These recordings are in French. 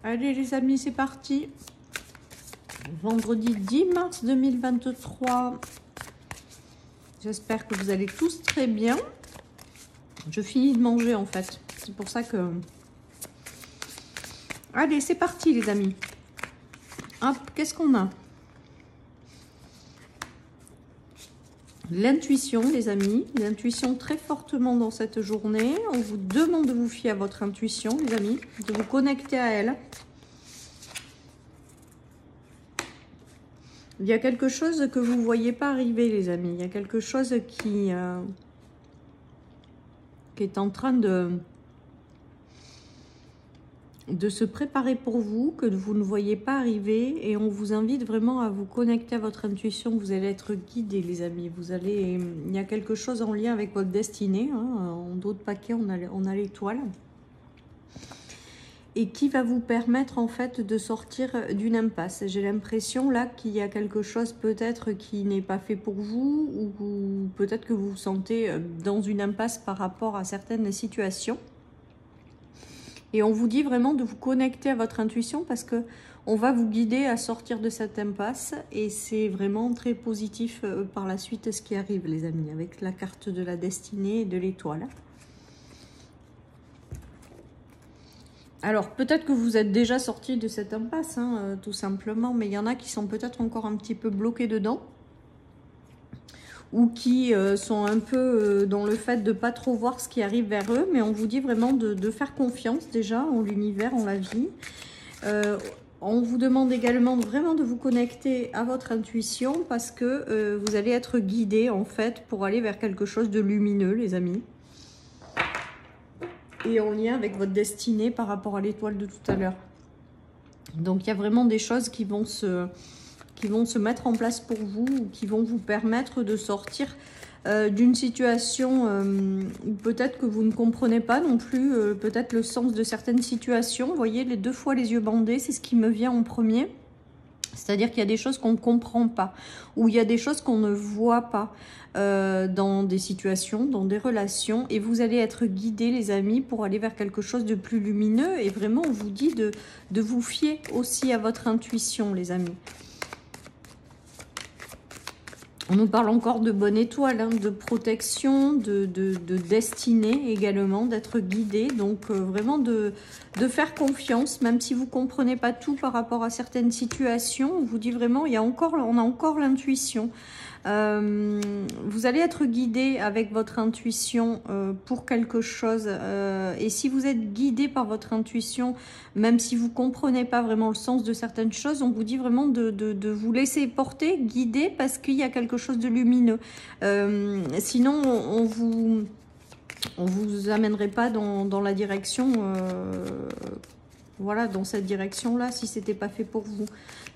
Allez les amis, c'est parti. Vendredi 10 mars 2023. J'espère que vous allez tous très bien. Je finis de manger en fait. C'est pour ça que... Allez, c'est parti les amis. Hop, qu'est-ce qu'on a? L'intuition les amis. L'intuition très fortement dans cette journée. On vous demande de vous fier à votre intuition les amis. De vous connecter à elle. Il y a quelque chose que vous ne voyez pas arriver les amis. Il y a quelque chose qui est en train de se préparer pour vous, que vous ne voyez pas arriver, et on vous invite vraiment à vous connecter à votre intuition. Vous allez être guidés les amis, il y a quelque chose en lien avec votre destinée, hein. En dos de paquet on a l'étoile, et qui va vous permettre en fait de sortir d'une impasse. J'ai l'impression là qu'il y a quelque chose peut-être qui n'est pas fait pour vous, ou peut-être que vous vous sentez dans une impasse par rapport à certaines situations. Et on vous dit vraiment de vous connecter à votre intuition parce que on va vous guider à sortir de cette impasse. Et c'est vraiment très positif par la suite ce qui arrive les amis, avec la carte de la destinée et de l'étoile. Alors peut-être que vous êtes déjà sorti de cette impasse, hein, tout simplement. Mais il y en a qui sont peut-être encore un petit peu bloqués dedans. Ou qui sont un peu dans le fait de ne pas trop voir ce qui arrive vers eux. Mais on vous dit vraiment de faire confiance déjà en l'univers, en la vie. On vous demande également vraiment de vous connecter à votre intuition parce que vous allez être guidé en fait pour aller vers quelque chose de lumineux les amis. Et en lien avec votre destinée par rapport à l'étoile de tout à l'heure. Donc il y a vraiment des choses qui vont se mettre en place pour vous, ou qui vont vous permettre de sortir d'une situation où peut-être que vous ne comprenez pas non plus, peut-être le sens de certaines situations. Vous voyez, les deux fois les yeux bandés, c'est ce qui me vient en premier. C'est-à-dire qu'il y a des choses qu'on ne comprend pas, ou il y a des choses qu'on ne voit pas dans des situations, dans des relations, et vous allez être guidés les amis pour aller vers quelque chose de plus lumineux. Et vraiment on vous dit de vous fier aussi à votre intuition les amis. On nous parle encore de bonne étoile, hein, de protection, de destinée également, d'être guidé. Donc vraiment de faire confiance, même si vous ne comprenez pas tout par rapport à certaines situations. On vous dit vraiment, on a encore l'intuition. Vous allez être guidé avec votre intuition pour quelque chose. Et si vous êtes guidé par votre intuition, même si vous ne comprenez pas vraiment le sens de certaines choses, on vous dit vraiment de vous laisser porter, guider, parce qu'il y a quelque chose de lumineux. Sinon, on vous amènerait pas dans la direction... voilà, dans cette direction-là, si c'était pas fait pour vous.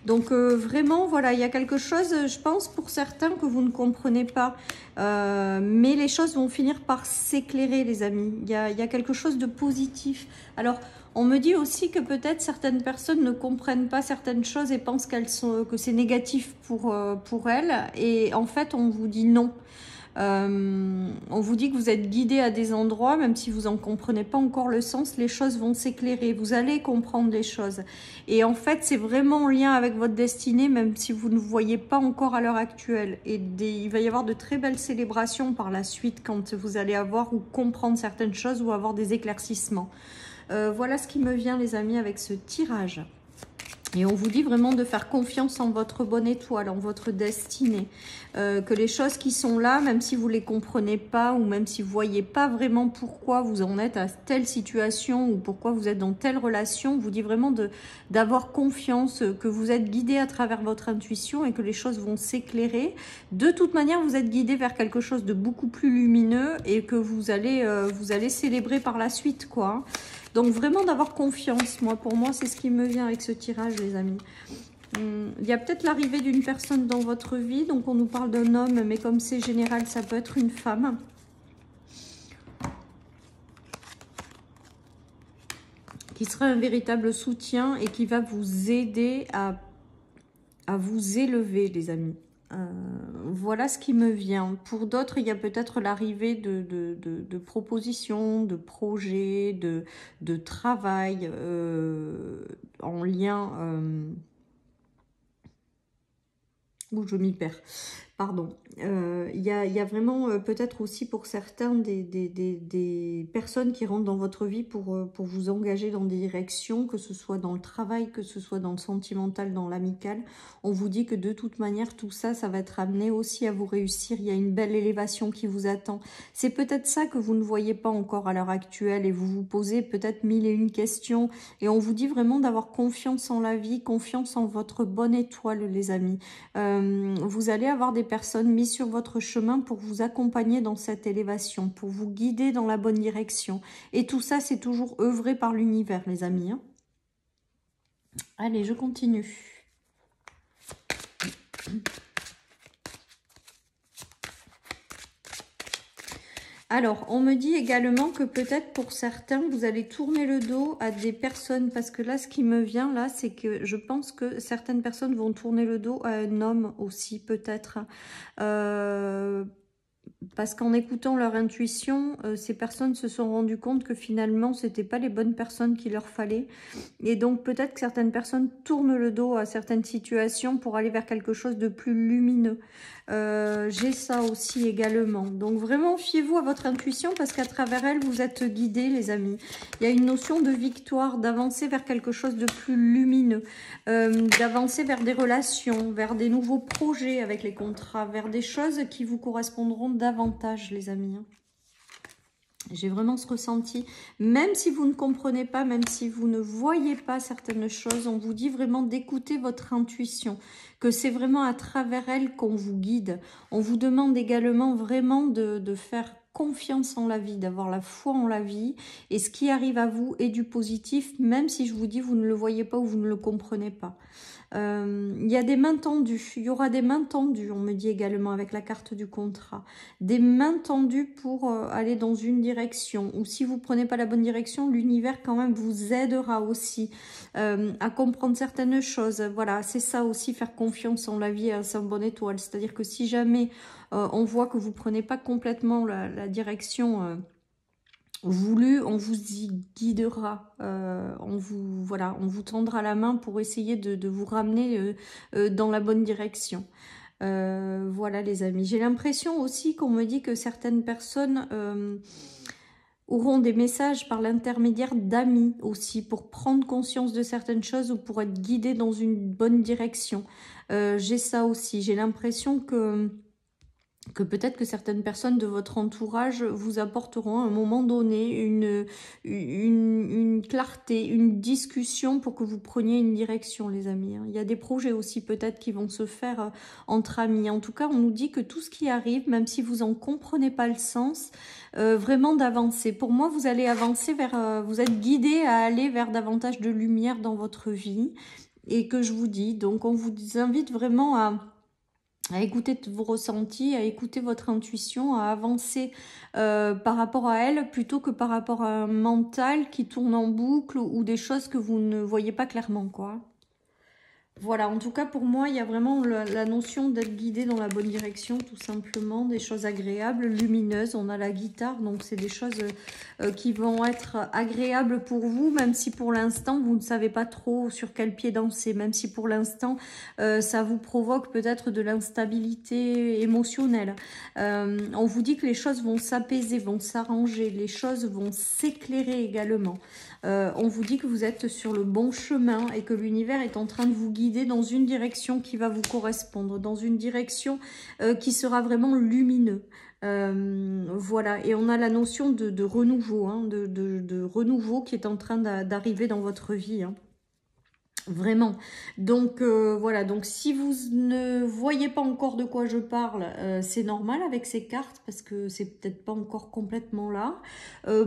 Donc vraiment, voilà, il y a quelque chose, je pense, pour certains que vous ne comprenez pas. Mais les choses vont finir par s'éclairer, les amis. Il y a quelque chose de positif. Alors, on me dit aussi que peut-être certaines personnes ne comprennent pas certaines choses et pensent que c'est négatif pour elles. Et en fait, on vous dit non. On vous dit que vous êtes guidé à des endroits, même si vous n'en comprenez pas encore le sens, les choses vont s'éclairer, vous allez comprendre les choses. Et en fait, c'est vraiment en lien avec votre destinée, même si vous ne voyez pas encore à l'heure actuelle. Et il va y avoir de très belles célébrations par la suite quand vous allez avoir ou comprendre certaines choses ou avoir des éclaircissements. Voilà ce qui me vient, les amis, avec ce tirage. Et on vous dit vraiment de faire confiance en votre bonne étoile, en votre destinée. Que les choses qui sont là, même si vous ne les comprenez pas, ou même si vous ne voyez pas vraiment pourquoi vous en êtes à telle situation, ou pourquoi vous êtes dans telle relation, on vous dit vraiment d'avoir confiance, que vous êtes guidé à travers votre intuition et que les choses vont s'éclairer. De toute manière, vous êtes guidé vers quelque chose de beaucoup plus lumineux et que vous allez célébrer par la suite, quoi. Donc vraiment d'avoir confiance, pour moi c'est ce qui me vient avec ce tirage les amis. Il y a peut-être l'arrivée d'une personne dans votre vie, donc on nous parle d'un homme, mais comme c'est général, ça peut être une femme. Qui sera un véritable soutien et qui va vous aider à vous élever les amis. Voilà ce qui me vient. Pour d'autres, il y a peut-être l'arrivée de propositions, de projets, de travail en lien... où je m'y perds. Pardon. Il y a vraiment peut-être aussi pour certains des personnes qui rentrent dans votre vie pour vous engager dans des directions, que ce soit dans le travail, que ce soit dans le sentimental, dans l'amical. On vous dit que de toute manière, tout ça, ça va être amené aussi à vous réussir. Il y a une belle élévation qui vous attend. C'est peut-être ça que vous ne voyez pas encore à l'heure actuelle et vous vous posez peut-être 1001 questions. Et on vous dit vraiment d'avoir confiance en la vie, confiance en votre bonne étoile, les amis. Vous allez avoir des personnes mises sur votre chemin pour vous accompagner dans cette élévation, pour vous guider dans la bonne direction. Et tout ça, c'est toujours œuvré par l'univers, les amis. Hein. Allez, je continue. Alors, on me dit également que peut-être pour certains, vous allez tourner le dos à des personnes, parce que là, ce qui me vient, là, c'est que je pense que certaines personnes vont tourner le dos à un homme aussi, peut-être. Parce qu'en écoutant leur intuition, ces personnes se sont rendues compte que finalement, c'était pas les bonnes personnes qu'il leur fallait. Et donc, peut-être que certaines personnes tournent le dos à certaines situations pour aller vers quelque chose de plus lumineux. J'ai ça aussi également. Donc, vraiment, fiez-vous à votre intuition parce qu'à travers elle, vous êtes guidés, les amis. Il y a une notion de victoire, d'avancer vers quelque chose de plus lumineux, d'avancer vers des relations, vers des nouveaux projets avec les contrats, vers des choses qui vous correspondront davantage, les amis. J'ai vraiment ce ressenti. Même si vous ne comprenez pas, même si vous ne voyez pas certaines choses, on vous dit vraiment d'écouter votre intuition, que c'est vraiment à travers elle qu'on vous guide. On vous demande également vraiment de faire confiance en la vie, d'avoir la foi en la vie. Et ce qui arrive à vous est du positif, même si je vous dis vous ne le voyez pas ou vous ne le comprenez pas. Il y a des mains tendues, il y aura des mains tendues, on me dit également avec la carte du contrat. Des mains tendues pour aller dans une direction. Ou si vous ne prenez pas la bonne direction, l'univers quand même vous aidera aussi à comprendre certaines choses. Voilà, c'est ça aussi, faire confiance en la vie et à sa bonne étoile. C'est-à-dire que si jamais on voit que vous ne prenez pas complètement la direction... voulu, on vous y guidera, on vous tendra la main pour essayer de vous ramener dans la bonne direction. Voilà les amis. J'ai l'impression aussi qu'on me dit que certaines personnes auront des messages par l'intermédiaire d'amis aussi pour prendre conscience de certaines choses ou pour être guidés dans une bonne direction. J'ai ça aussi. J'ai l'impression que peut-être que certaines personnes de votre entourage vous apporteront à un moment donné une clarté, une discussion pour que vous preniez une direction, les amis. Il y a des projets aussi peut-être qui vont se faire entre amis. En tout cas, on nous dit que tout ce qui arrive, même si vous n'en comprenez pas le sens, vraiment d'avancer. Pour moi, vous allez avancer vers... vous êtes guidé à aller vers davantage de lumière dans votre vie. Et que je vous dis, donc on vous invite vraiment à écouter vos ressentis, à écouter votre intuition, à avancer par rapport à elle plutôt que par rapport à un mental qui tourne en boucle ou des choses que vous ne voyez pas clairement, quoi. Voilà, en tout cas pour moi, il y a vraiment la notion d'être guidé dans la bonne direction, tout simplement, des choses agréables, lumineuses. On a la guitare, donc c'est des choses qui vont être agréables pour vous, même si pour l'instant, vous ne savez pas trop sur quel pied danser, même si pour l'instant, ça vous provoque peut-être de l'instabilité émotionnelle. On vous dit que les choses vont s'apaiser, vont s'arranger, les choses vont s'éclairer également. On vous dit que vous êtes sur le bon chemin et que l'univers est en train de vous guider dans une direction qui va vous correspondre, dans une direction qui sera vraiment lumineux. Voilà, et on a la notion de renouveau, hein, de renouveau qui est en train d'arriver dans votre vie, hein. Vraiment. Donc voilà, donc si vous ne voyez pas encore de quoi je parle, c'est normal avec ces cartes parce que c'est peut-être pas encore complètement là.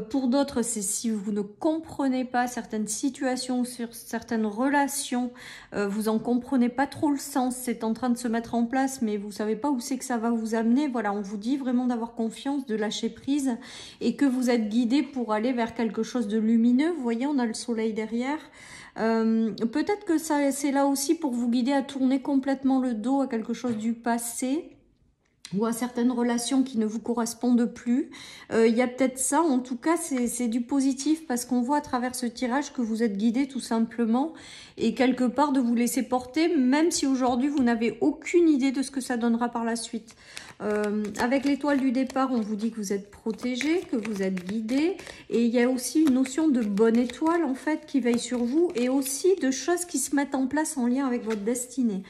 Pour d'autres, c'est si vous ne comprenez pas certaines situations, sur certaines relations, vous en comprenez pas trop le sens, c'est en train de se mettre en place, mais vous savez pas où c'est que ça va vous amener. Voilà, on vous dit vraiment d'avoir confiance, de lâcher prise et que vous êtes guidé pour aller vers quelque chose de lumineux. Vous voyez, on a le soleil derrière. Peut-être que c'est là aussi pour vous guider à tourner complètement le dos à quelque chose du passé ou à certaines relations qui ne vous correspondent plus. Il y a peut-être ça, en tout cas c'est du positif parce qu'on voit à travers ce tirage que vous êtes guidé tout simplement et quelque part de vous laisser porter, même si aujourd'hui vous n'avez aucune idée de ce que ça donnera par la suite. Avec l'étoile du départ, on vous dit que vous êtes protégé, que vous êtes guidé, et il y a aussi une notion de bonne étoile en fait qui veille sur vous et aussi de choses qui se mettent en place en lien avec votre destinée.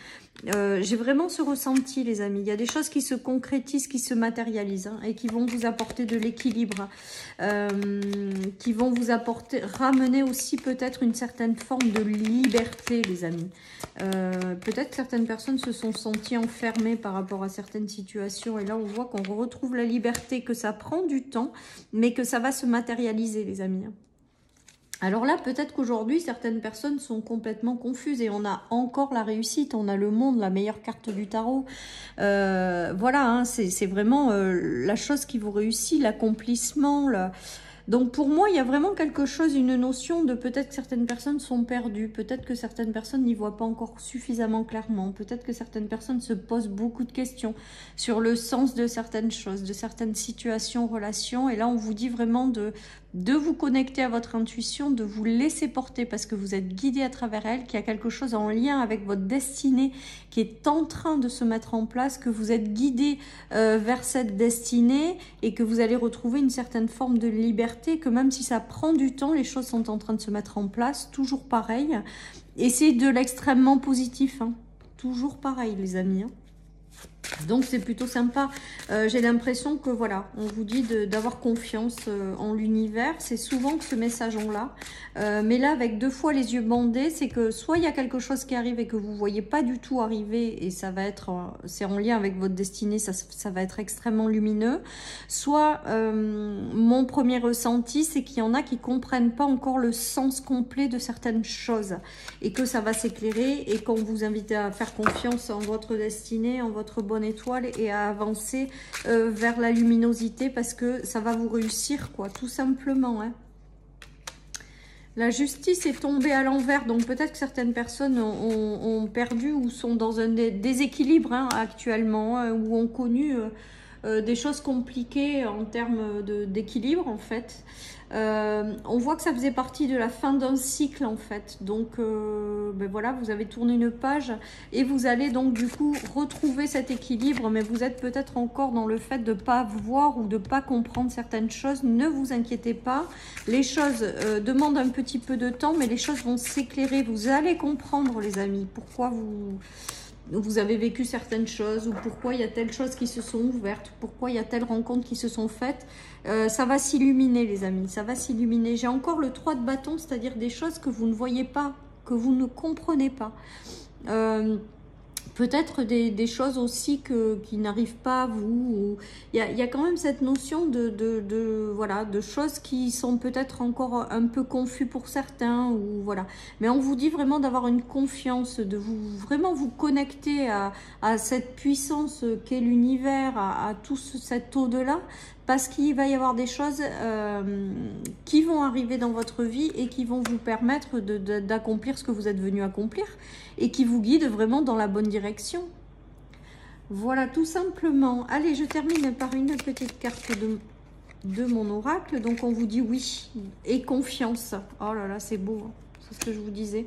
J'ai vraiment ce ressenti les amis, il y a des choses qui se concrétisent, qui se matérialisent hein, et qui vont vous apporter de l'équilibre, qui vont vous apporter, ramener aussi peut-être une certaine forme de liberté les amis. Peut-être que certaines personnes se sont senties enfermées par rapport à certaines situations et là on voit qu'on retrouve la liberté, que ça prend du temps mais que ça va se matérialiser les amis. Alors là, peut-être qu'aujourd'hui, certaines personnes sont complètement confuses et on a encore la réussite, on a le monde, la meilleure carte du tarot. Voilà, hein, c'est vraiment la chose qui vous réussit, l'accomplissement. Donc pour moi, il y a vraiment quelque chose, une notion de peut-être que certaines personnes sont perdues, peut-être que certaines personnes n'y voient pas encore suffisamment clairement, peut-être que certaines personnes se posent beaucoup de questions sur le sens de certaines choses, de certaines situations, relations. Et là, on vous dit vraiment de vous connecter à votre intuition, de vous laisser porter parce que vous êtes guidé à travers elle, qu'il y a quelque chose en lien avec votre destinée qui est en train de se mettre en place, que vous êtes guidé vers cette destinée et que vous allez retrouver une certaine forme de liberté, que même si ça prend du temps, les choses sont en train de se mettre en place, toujours pareil. Et c'est de l'extrêmement positif, hein. Toujours pareil les amis, hein. Donc c'est plutôt sympa. J'ai l'impression que voilà, on vous dit d'avoir confiance en l'univers. C'est souvent que ce message on l'a. Mais là avec deux fois les yeux bandés, c'est que soit il y a quelque chose qui arrive et que vous voyez pas du tout arriver et ça va être, c'est en lien avec votre destinée, ça va être extrêmement lumineux. Soit mon premier ressenti, c'est qu'il y en a qui comprennent pas encore le sens complet de certaines choses et que ça va s'éclairer et qu'on vous invite à faire confiance en votre destinée, en votre bonne étoile et à avancer vers la luminosité parce que ça va vous réussir quoi, tout simplement hein. La justice est tombée à l'envers, donc peut-être que certaines personnes ont perdu ou sont dans un déséquilibre hein, actuellement, hein, ou ont connu des choses compliquées en termes d'équilibre en fait. On voit que ça faisait partie de la fin d'un cycle en fait, donc ben voilà, vous avez tourné une page et vous allez donc du coup retrouver cet équilibre, mais vous êtes peut-être encore dans le fait de ne pas voir ou de ne pas comprendre certaines choses. Ne vous inquiétez pas, les choses demandent un petit peu de temps, mais les choses vont s'éclairer, vous allez comprendre les amis, pourquoi vous avez vécu certaines choses ou pourquoi il y a telles choses qui se sont ouvertes, pourquoi il y a telles rencontres qui se sont faites. Ça va s'illuminer les amis, ça va s'illuminer. J'ai encore le 3 de bâton, c'est-à-dire des choses que vous ne voyez pas, que vous ne comprenez pas. Peut-être des choses aussi qui n'arrivent pas à vous. Il y a quand même cette notion voilà, de choses qui sont peut-être encore un peu confus pour certains. Ou, voilà. Mais on vous dit vraiment d'avoir une confiance, de vraiment vous connecter à cette puissance qu'est l'univers, à tout cet au-delà. Parce qu'il va y avoir des choses qui vont arriver dans votre vie et qui vont vous permettre d'accomplir ce que vous êtes venu accomplir et qui vous guident vraiment dans la bonne direction. Voilà, tout simplement. Allez, je termine par une petite carte de mon oracle. Donc, on vous dit oui et confiance. Oh là là, c'est beau, hein. C'est ce que je vous disais.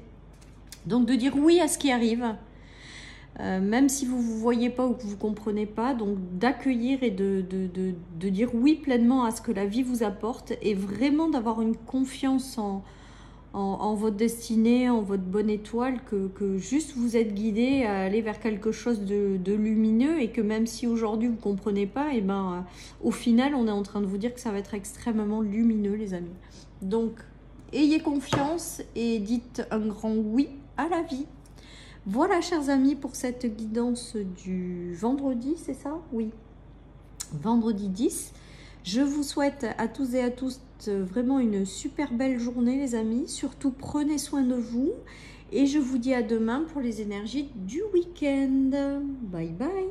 Donc, de dire oui à ce qui arrive. Même si vous ne vous voyez pas ou que vous ne comprenez pas, donc d'accueillir et de dire oui pleinement à ce que la vie vous apporte et vraiment d'avoir une confiance en votre destinée, en votre bonne étoile, que juste vous êtes guidé à aller vers quelque chose de lumineux et que même si aujourd'hui vous ne comprenez pas, et ben, au final on est en train de vous dire que ça va être extrêmement lumineux les amis. Donc ayez confiance et dites un grand oui à la vie. Voilà, chers amis, pour cette guidance du vendredi, c'est ça? Oui, vendredi 10. Je vous souhaite à tous et à tous vraiment une super belle journée, les amis. Surtout, prenez soin de vous. Et je vous dis à demain pour les énergies du week-end. Bye bye.